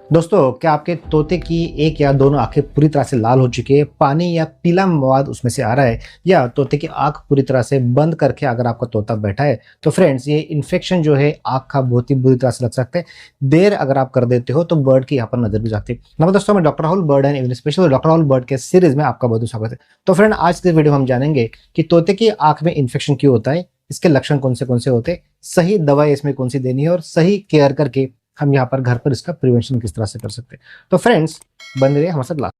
दोस्तों, क्या आपके तोते की एक या दोनों आंखें पूरी तरह से लाल हो चुकी है, पानी या पीला मवाद उसमें से आ रहा है, या तोते की आंख पूरी तरह से बंद करके अगर आपका तोता बैठा है तो फ्रेंड्स ये इन्फेक्शन जो है आंख का बहुत ही बुरी तरह से लग सकता है। देर अगर आप कर देते हो तो बर्ड की यहाँ पर नजर भी जाती है। नमस्कार दोस्तों, मैं doctor Rahul, bird and even special doctor Rahul bird के सीरीज में आपका बहुत स्वागत है। तो फ्रेंड, आज के वीडियो में हम जानेंगे कि तोते की आंख में इन्फेक्शन क्यों होता है, इसके लक्षण कौन से होते हैं, सही दवाई इसमें कौन सी देनी है और सही केयर करके हम यहाँ पर घर पर इसका प्रिवेंशन किस तरह से कर सकते हैं। तो फ्रेंड्स, बन रही है हमारे साथ लास्ट।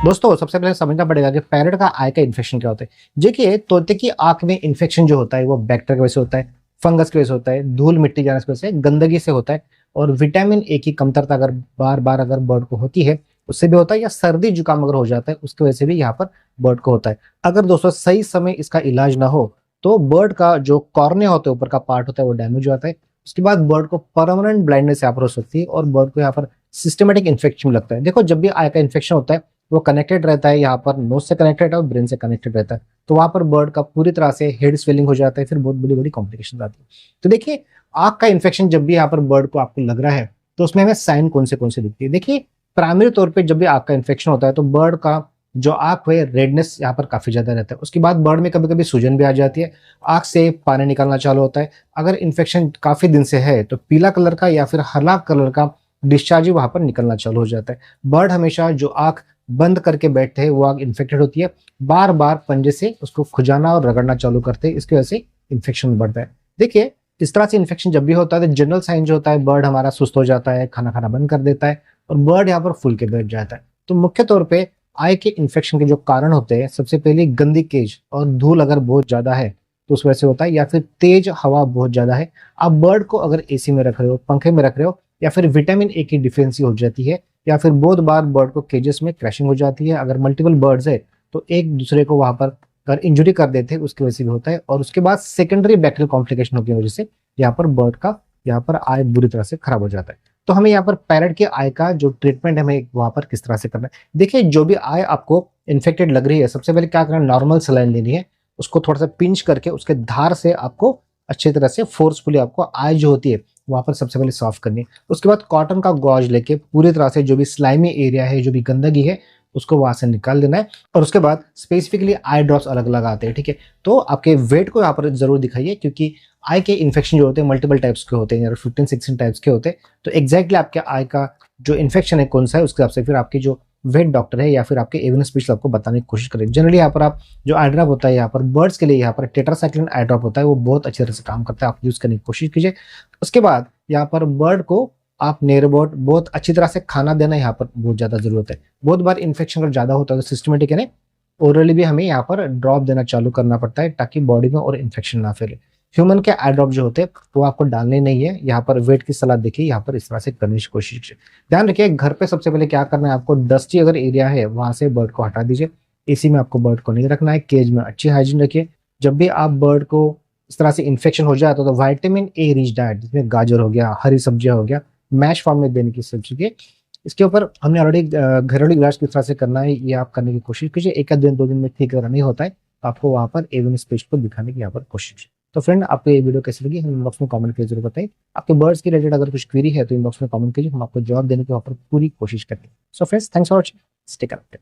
दोस्तों, सबसे पहले समझना पड़ेगा कि पैरट का आई का इन्फेक्शन क्या होता है। देखिए, तोते की आंख में इन्फेक्शन जो होता है वो बैक्टीरिया की वजह से होता है, फंगस की वजह से होता है, धूल मिट्टी जाने की वजह से, गंदगी से होता है, और विटामिन ए की कमतरता अगर बार बार अगर बर्ड को होती है उससे भी होता है, या सर्दी जुकाम अगर हो जाता है उसकी वजह से भी यहाँ पर बर्ड को होता है। अगर दोस्तों सही समय इसका इलाज ना हो तो बर्ड का जो कॉर्निया होता है, ऊपर का पार्ट होता है, वो डैमेज हो जाता है। उसके बाद बर्ड को परमानेंट ब्लाइंडनेस यहाँ पर हो सकती है और बर्ड को यहाँ पर सिस्टमेटिक इन्फेक्शन लगता है। देखो, जब भी आई का इन्फेक्शन होता है वो कनेक्टेड रहता है, यहाँ पर नोज से कनेक्टेड है और ब्रेन से कनेक्टेड रहता है, तो वहां पर बर्ड का पूरी तरह से हेड स्वेलिंग हो जाता है, फिर बहुत बड़ी बड़ी कॉम्प्लिकेशन आती है। तो देखिए, आंख का इन्फेक्शन जब भी यहाँ पर बर्ड को आपको लग रहा है तो उसमें हमें साइन कौन से दिखती है। देखिए, प्राइमरी तौर पे जब भी आंख का इन्फेक्शन होता है तो बर्ड का जो आंख है रेडनेस यहाँ पर काफी ज्यादा रहता है। उसके बाद बर्ड में कभी कभी सूजन भी आ जाती है, आंख से पानी निकलना चालू होता है। अगर इन्फेक्शन काफी दिन से है तो पीला कलर का या फिर हरा कलर का डिस्चार्ज वहां पर निकलना चालू हो जाता है। बर्ड हमेशा जो आंख बंद करके बैठते हैं वो आंख इन्फेक्टेड होती है, बार बार पंजे से उसको खुजाना और रगड़ना चालू करते हैं, इसकी वजह से इन्फेक्शन बढ़ता है। देखिए, इस तरह से इन्फेक्शन जब भी होता है तो जनरल साइन जो होता है, बर्ड हमारा सुस्त हो जाता है, खाना खाना बंद कर देता है और बर्ड यहाँ पर फूल के बैठ जाता है। तो मुख्य तौर पे आई के इन्फेक्शन के जो कारण होते हैं, सबसे पहले गंदी केज और धूल अगर बहुत ज्यादा है तो उस वजह से होता है, या फिर तेज हवा बहुत ज्यादा है। आप बर्ड को अगर एसी में रख रहे हो, पंखे में रख रहे हो, या फिर विटामिन ए की डिफिशियंसी हो जाती है, या फिर बहुत बार बर्ड को केजेस में क्रैशिंग हो जाती है, अगर मल्टीपल बर्ड्स है तो एक दूसरे को वहां पर अगर इंजुरी कर देते हैं उसकी वजह से भी होता है। और उसके बाद सेकेंडरी बैक्टीरियल कॉम्प्लिकेशन की वजह से यहाँ पर बर्ड का यहाँ पर आई बुरी तरह से खराब हो जाता है। तो हमें यहाँ पर पैरट के आई का जो ट्रीटमेंट है हमें वहां पर किस तरह से करना है। देखिए, जो भी आई आपको इन्फेक्टेड लग रही है, सबसे पहले क्या करना है, नॉर्मल सलाइन लेनी है, उसको थोड़ा सा पिंच करके उसके धार से आपको अच्छी तरह से फोर्सफुली आपको आई जो होती है वहां पर सबसे पहले साफ करनी है। उसके बाद कॉटन का गॉज लेके पूरी तरह से जो भी स्लाइमी एरिया है, जो भी गंदगी है, उसको वहां से निकाल देना है। और उसके बाद स्पेसिफिकली आई ड्रॉप्स अलग लगाते हैं, ठीक है। तो आपके वेट को यहाँ पर जरूर दिखाइए, क्योंकि आई के इन्फेक्शन जो होते हैं मल्टीपल टाइप्स के होते हैं, 15-16 टाइप्स के होते हैं। तो एग्जैक्टली आपके आई का जो इन्फेक्शन है कौन सा है, उसके हिसाब से फिर आपकी जो वेट डॉक्टर है या फिर आपके एवियन स्पेशलिस्ट आपको बताने की कोशिश करें। जनरली यहाँ पर आप जो आई ड्रॉप होता है, यहाँ पर बर्ड्स के लिए यहाँ पर टेट्रासाइक्लिन आई ड्रॉप होता है, वो बहुत अच्छी तरह से काम करता है, आप यूज करने की कोशिश कीजिए। उसके बाद यहाँ पर बर्ड को आप नेरबोट बहुत अच्छी तरह से खाना देना यहाँ पर बहुत ज्यादा जरूरत है। बहुत बार इन्फेक्शन अगर ज्यादा होता है तो सिस्टमेटिक है ओरली भी हमें यहाँ पर ड्रॉप देना चालू करना पड़ता है, ताकि बॉडी में और इन्फेक्शन ना फैले। ह्यूमन के आई ड्रॉप जो होते हैं वो आपको डालने नहीं है, यहाँ पर वेट की सलाह देखिए, यहाँ पर इस तरह से करने की कोशिश कीजिए। ध्यान रखिए, घर पे सबसे पहले क्या करना है, आपको डस्टी अगर एरिया है वहां से बर्ड को हटा दीजिए। एसी में आपको बर्ड को नहीं रखना है, केज में अच्छी हाइजीन रखिए। जब भी आप बर्ड को इस तरह से इन्फेक्शन हो जाए तो विटामिन ए रिच डाइट, जिसमें गाजर हो गया, हरी सब्जियां हो गया, मैश फॉर्म में देने की सब्जी, इसके ऊपर हमने ऑलरेडी घरेलू इलाज किस तरह से करना है ये आप करने की कोशिश कीजिए। एक दिन 2 दिन में ठीक अगर नहीं होता है तो आपको वहां पर एवियन स्पेशलिस्ट को दिखाने की यहाँ पर कोशिश कीजिए। तो फ्रेंड, आपको ये वीडियो कैसी लगी हमें इनबॉक्स में कमेंट करके जरूर बताइए। आपके बर्ड्स की रिलेटेड अगर कुछ क्वेरी है तो इनबॉक्स में कमेंट कीजिए, हम आपको जवाब देने की वहाँ पर पूरी कोशिश करेंगे। So friends, thanks for watching, stay connected.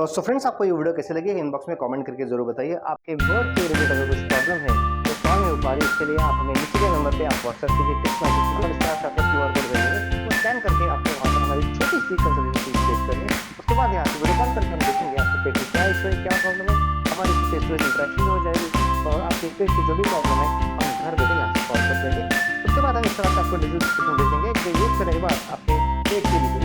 So friends, आपको ये वीडियो कैसे लगी इनबॉक्स में कमेंट करके जरूर बताइए। आपके बर्ड के रिलेटेड अगर कुछ प्रॉब्लम है तो सॉल्व नहीं हो पा रही, इसके लिए आप हमें नीचे के नंबर पे आप व्हाट्सएप कीजिए, टेक्स्ट मैसेज QR कोड भेजेंगे, तो स्कैन करके आपको वहाँ पर हमारी छोटी सी कंसल्टेशन फीस पे करिए। उसके बाद यहाँ से वीडियो कॉल करके हम देखेंगे आपके पेट में क्या इशू है, क्या प्रॉब्लम है, हमारी फेस टू फेस इंटरेक्शन हो जाएगी और आपके पेट की जो भी प्रॉब्लम है हम घर बैठे यहाँ से सॉल्व कर देंगे। उसके बाद हम इस तरह से आपको डिटेल्स भेजेंगे कि यूज करने के बाद आपके पेट की भी